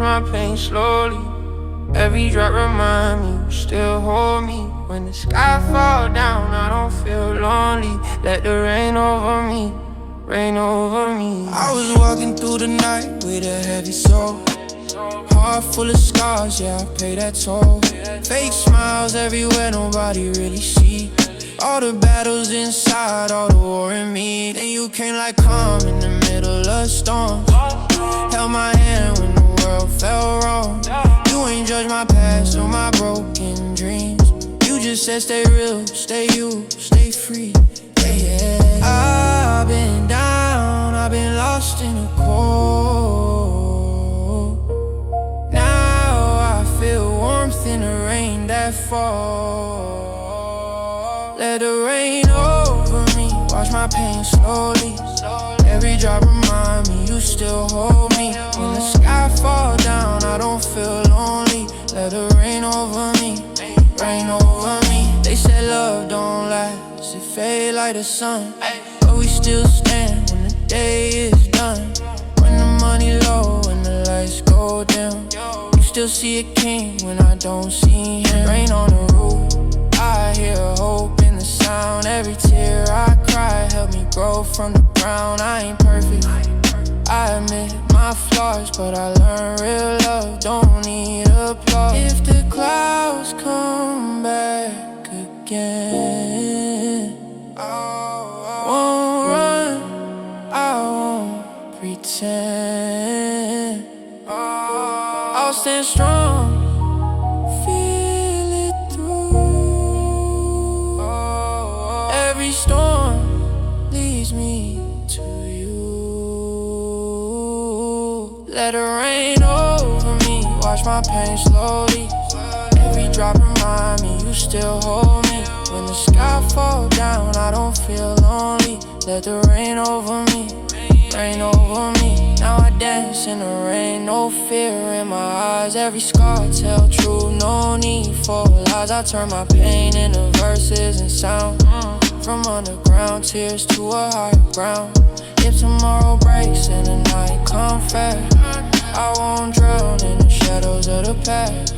my pain slowly. Every drop remind me you still hold me. When the sky fall down, I don't feel lonely. Let the rain over me, rain over me. I was walking through the night with a heavy soul, heart full of scars, yeah, I pay that toll. Fake smiles everywhere, nobody really see all the battles inside, all the war in me. Then you came like calm in the middle of storms, held my hand when the world felt wrong. You ain't judged my past or my broken dreams. You just said stay real, stay you, stay free. Yeah, yeah. I've been down, I've been lost in the cold. Now I feel warmth in the rain that falls. Let the rain over me, wash my pain slowly. Every drop remind me you still hold me. When the sky fall down, I don't feel lonely. Let the rain over me, rain over me. They said love don't last, it fade like the sun, but we still stand when the day is done. When the money low and the lights go dim, you still see a king when I don't see him. Rain on the roof, I hear hope in the sound. Every tear I cry help me grow from the ground. I ain't perfect, I admit my flaws, but I learned real love don't need applause. If the clouds come back again, I won't run, I won't pretend. I'll stand strong, feel it through. Every storm leads me to you. Let it rain over me, wash my pain slowly. Every drop remind me you still hold me. When the sky fall down, I don't feel lonely. Let the rain over me, rain over me. Now I dance in the rain, no fear in my eyes. Every scar tell true, no need for lies. I turn my pain into verses and sound. From underground tears to a higher ground. If tomorrow breaks and the night come fast, I won't drown in the shadows of the past.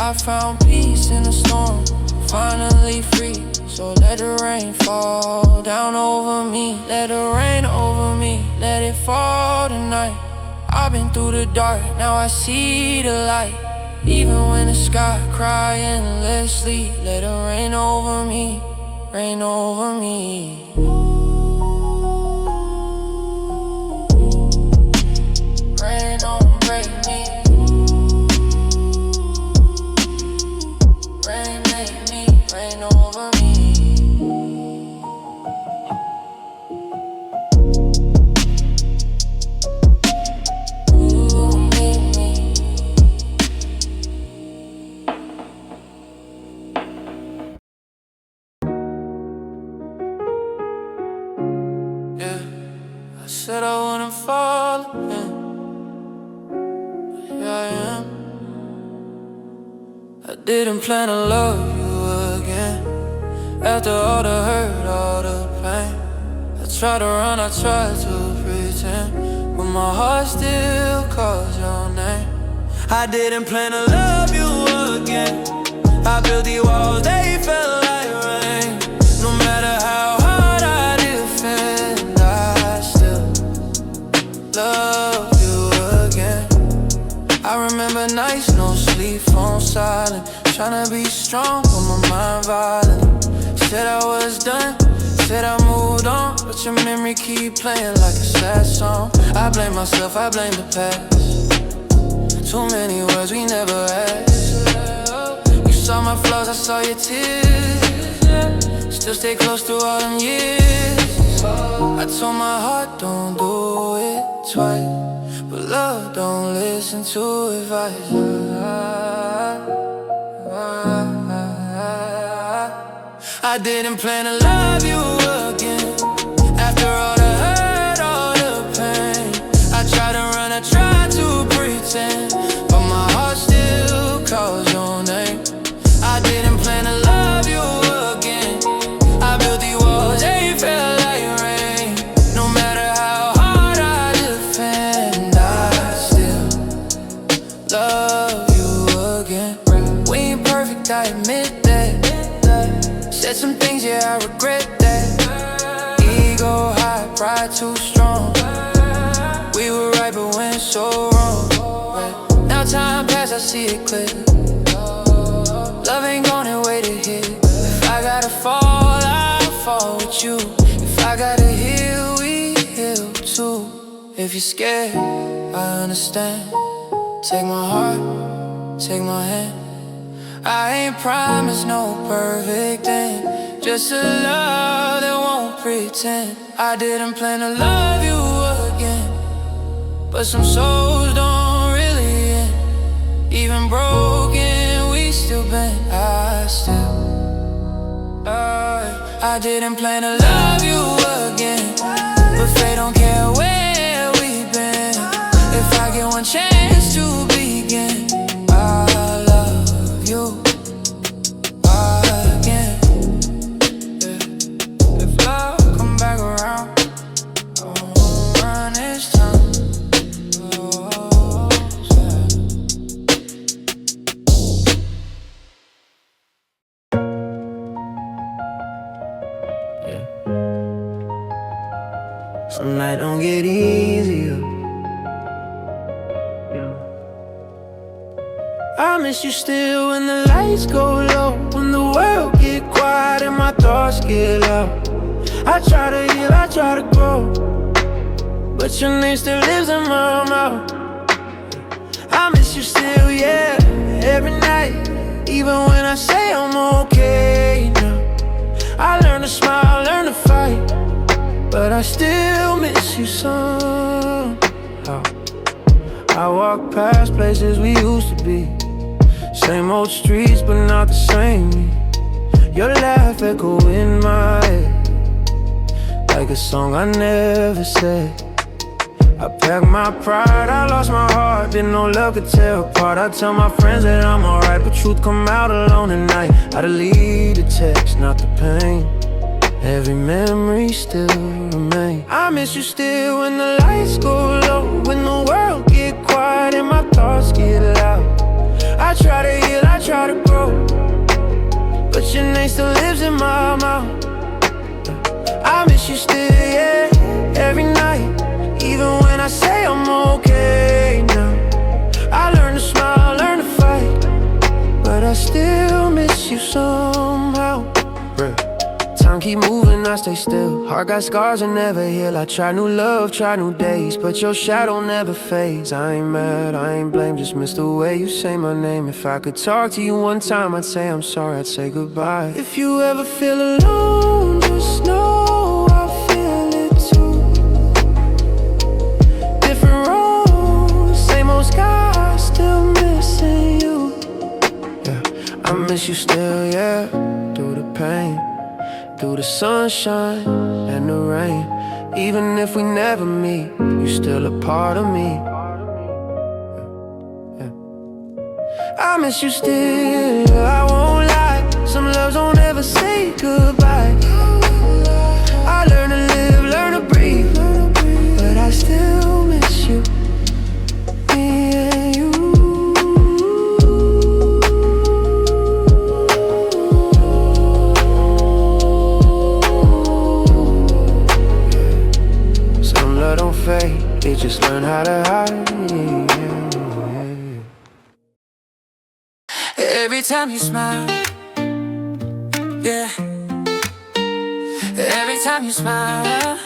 I found peace in the storm, finally free. So let the rain fall down over me. Let the rain over me, let it fall tonight. I've been through the dark, now I see the light. Even when the sky cry endlessly, let it rain over me, rain over me. Rain don't break me. Rain make me, rain over me. Ooh, me. Yeah, I said I wouldn't fall again. Here I am. I didn't plan to love you again. After all the hurt, all the pain, I tried to run, I tried to pretend, but my heart still calls your name. I didn't plan to love you again. I built these walls, they felt like rain. No matter how hard I defend, I still love you again. I remember nights, no sleep, phone silent, tryna be strong, but my mind violent. Said I was done, said I moved on, but your memory keep playing like a sad song. I blame myself, I blame the past. Too many words we never asked. You saw my flaws, I saw your tears. Still stay close through all them years. I told my heart, don't do it twice, but love don't listen to advice. I didn't plan to love you again. After all the hurt, all the pain, I tried to run, I tried to pretend, but my heart still calls your name. I didn't plan to love you again. I built these walls, they felt like rain. No matter how hard I defend, I still love you again. We ain't perfect, I admit that. Said some things, yeah, I regret that. Ego high, pride too strong. We were right, but went so wrong. Now time passed, I see it clear. Love ain't gonna wait to hit. If I gotta fall, I'll fall with you. If I gotta heal, we heal too. If you're scared, I understand. Take my heart, take my hand. I ain't promised no perfect thing, just a love that won't pretend. I didn't plan to love you again, but some souls don't really end. Even broken, we still bend. I didn't plan to love you again, but fate don't care where we've been. If I get one chance to begin, I love you again. Yeah. If love come back around, I won't run this time. Some night don't get easier. I miss you still when the lights go low, when the world get quiet and my thoughts get loud. I try to heal, I try to grow, but your name still lives in my mouth. I miss you still, yeah, every night, even when I say I'm okay now. I learn to smile, learn to fight, but I still miss you somehow. I walk past places we used to be, same old streets but not the same me. Your laugh echo in my head, like a song I never said. I packed my pride, I lost my heart, didn't know love could tear apart. I tell my friends that I'm alright, but truth come out alone at night. I delete the text, not the pain. Every memory still remains. I miss you still when the lights go low, when the world get quiet and my thoughts get loud. I try to heal, I try to grow, but your name still lives in my mouth. I miss you still, yeah, every night, even when I say I'm okay now. I learn to smile, learn to fight, but I still miss you somehow. Time keep moving, I stay still. Heart got scars and never heal. I try new love, try new days, but your shadow never fades. I ain't mad, I ain't blamed, just miss the way you say my name. If I could talk to you one time, I'd say I'm sorry, I'd say goodbye. If you ever feel alone, just know I feel it too. Different roads, same old sky, still missing you. Yeah, I miss you still, yeah, through the pain, through the sunshine and the rain. Even if we never meet, you're still a part of me. I miss you still, I won't lie. Some loves don't ever say goodbye. I learn to live, learn to breathe, but I still miss you, me and you. Don't fade, they just learn how to hide. Every time you smile, yeah. Every time you smile,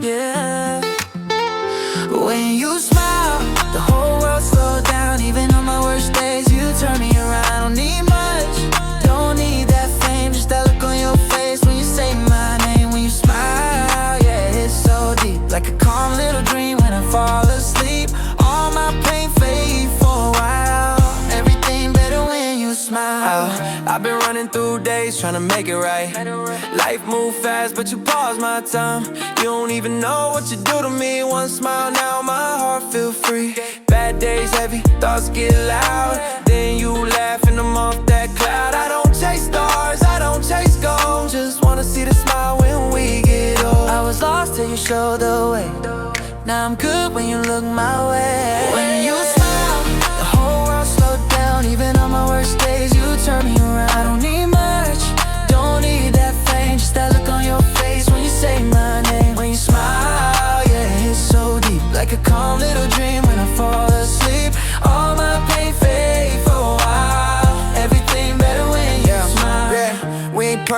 yeah. When you smile, the whole world slows down. Even on my worst days, you turn me around. Don't need much, don't need that fame, just that look on your face when you say my name. When you smile, yeah, it's so deep, like a calm little dream when I fall asleep. All my pain fade for a while. Everything better when you smile. I've been running through days trying to make it right. Life move fast, but you pause my time. You don't even know what you do to me. One smile, now my heart feel free. Bad days heavy, thoughts get loud. Then you laugh and I'm off that cloud. I don't chase stars, I don't chase gold, just wanna see the smile when we get old. I was lost till you showed the way. Now I'm good when you look my way. When you smile,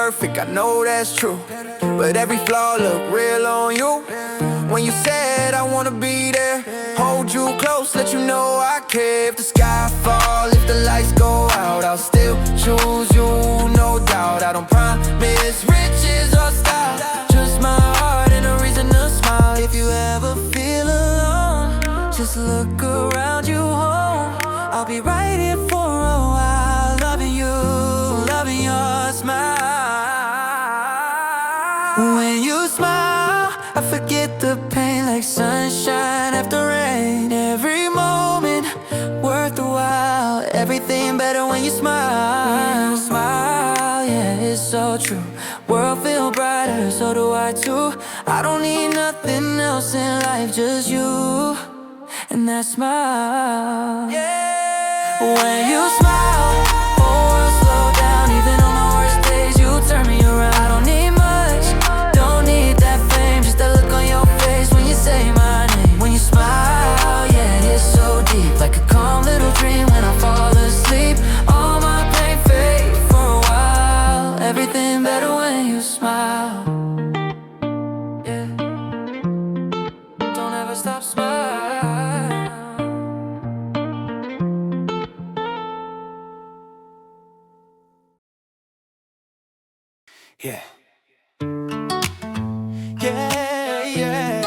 perfect, I know that's true, but every flaw look real on you. When you said I wanna be there, hold you close, let you know I care. If the sky fall, if the lights go out, I'll still choose you, no doubt. I don't promise riches or style, just my heart and a reason to smile. If you ever feel alone, just look around you home. I'll be right here for a while, loving you, loving your smile. When you smile, I forget the pain like sunshine after rain. Every moment worth a while, everything better when you smile. Smile, yeah, it's so true. World feel brighter, so do I too. I don't need nothing else in life, just you and that smile. Yeah. When you smile, whole world slow down. Even on my worst days, you turn me around. I don't need much, don't need that fame, just that look on your face when you say my name. When you smile, yeah, it's so deep, like a calm little dream when I fall asleep. All my pain fade for a while, everything better when you smile. Yeah, don't ever stop smiling. Yeah. Yeah, yeah.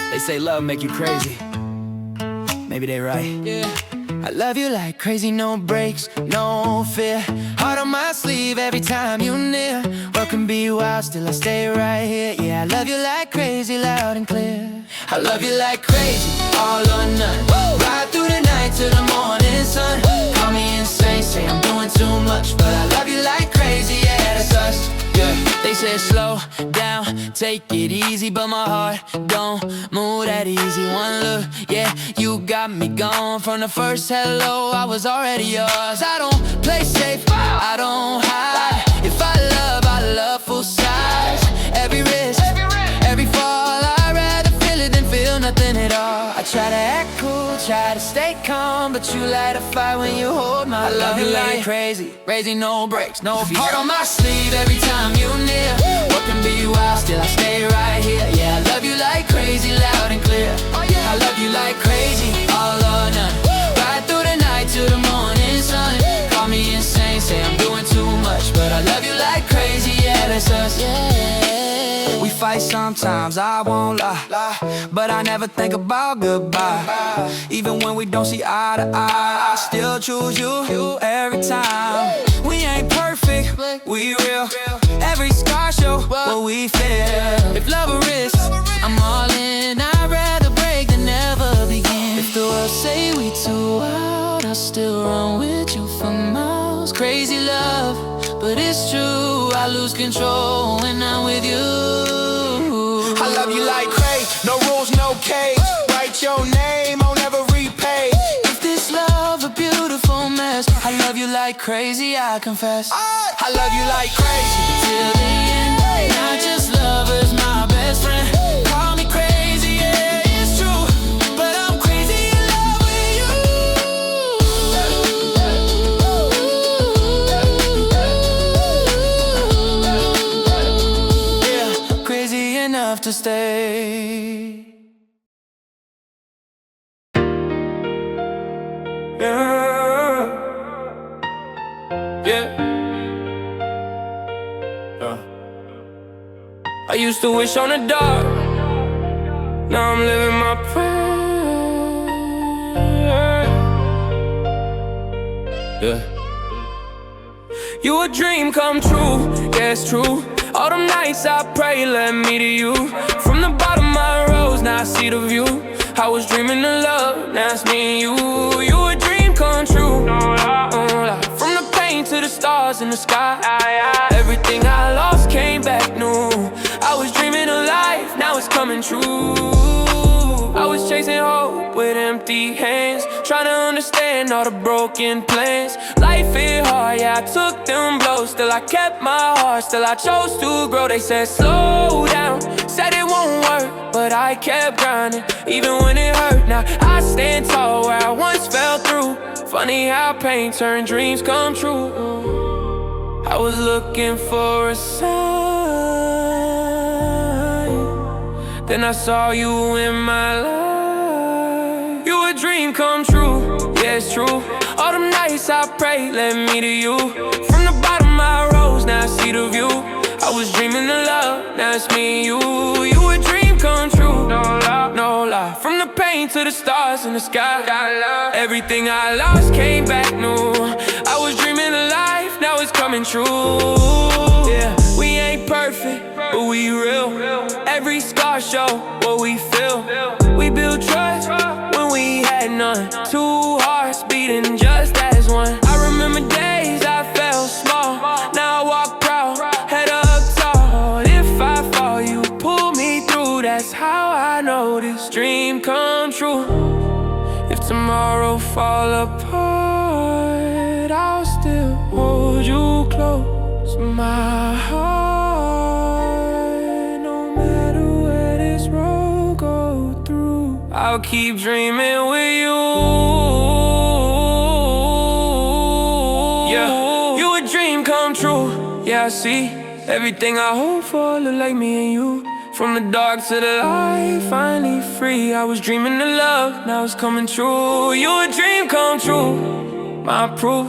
They say love make you crazy. Maybe they right. Yeah. I love you like crazy, no breaks, no fear. Heart on my sleeve every time you near. World can be wild, still I stay right here. Yeah, I love you like crazy, loud and clear. I love you like crazy, all or none. Ride through the night to the morning sun. Call me insane, say I'm doing too much, but I love you like crazy, yeah, that's us. Yeah. They say slow down, take it easy, but my heart don't move that easy. One look, yeah, you got me gone. From the first hello, I was already yours. I don't play safe, I don't hide. If I love full size. Every risk, every fall, I'd rather feel it than feel nothing at all. I try to act cool, try to stay calm, but you light a fire when you hold my love. I love you like crazy, crazy, no breaks, no fear. Heart on my sleeve every time you near. What can be wild, still I stay right here. Yeah, I love you like crazy, loud and clear. I love you like crazy, all or none. Ride through the night to the morning sun. Call me insane, say I'm doing too much, but I love you like crazy, yeah, that's us. Yeah. We fight sometimes, I won't lie, but I never think about goodbye. Even when we don't see eye to eye, I still choose you every time. We ain't perfect, we real. Every scar show what we feel. If love a risk, I'm all in. I'd rather break than never begin. If the world say we too wild, I'll still run with you for miles. Crazy love, but it's true, I lose control when I'm with you. I love you like crazy, no rules, no cage. Write your name, I'll never repay. If this love a beautiful mess, I love you like crazy, I confess. I love you like crazy till the end, not just lovers, my best friend. Call me crazy, yeah, it's true, but I'm crazy in love with you. Yeah, crazy enough to stay. I used to wish on the dark, now I'm living my prayer. Yeah. You a dream come true, yeah, it's true. All them nights I pray led me to you. From the bottom I rose, now I see the view. I was dreaming of love, now it's me and you. You a dream come true. From the pain to the stars in the sky, everything I lost came back new. I was dreaming of life, now it's coming true. I was chasing hope with empty hands, trying to understand all the broken plans. Life hit hard, yeah, I took them blows. Still I kept my heart, still I chose to grow. They said slow down, said it won't work, but I kept grinding, even when it hurt. Now I stand tall where I once fell through. Funny how pain turned dreams come true. I was looking for a sign, then I saw you in my life. You a dream come true, yeah, it's true. All them nights I prayed led me to you. From the bottom I rose, now I see the view. I was dreaming of love, now it's me and you. You a dream come true, no lie, no lie. From the pain to the stars in the sky, everything I lost came back new. I was dreaming of life, now it's coming true. Yeah, we ain't perfect, but we real. Every scar show what we feel. We build trust when we had none. Two hearts beating just as one. I remember days I felt small, now I walk proud, head up tall. If I fall, you pull me through. That's how I know this dream come true. If tomorrow fall apart, I'll still hold you close. My heart, no matter where this road go through, I'll keep dreaming with you. Yeah, you a dream come true. Yeah, I see everything I hope for look like me and you. From the dark to the light, finally free. I was dreaming of love, now it's coming true. You a dream come true, my proof.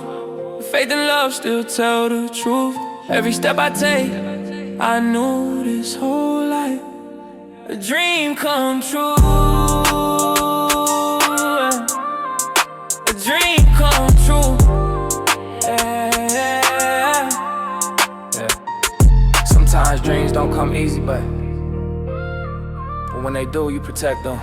Faith and love still tell the truth. Every step I take, I knew this whole life a dream come true. A dream come true. Yeah. Sometimes dreams don't come easy, but when they do, you protect them.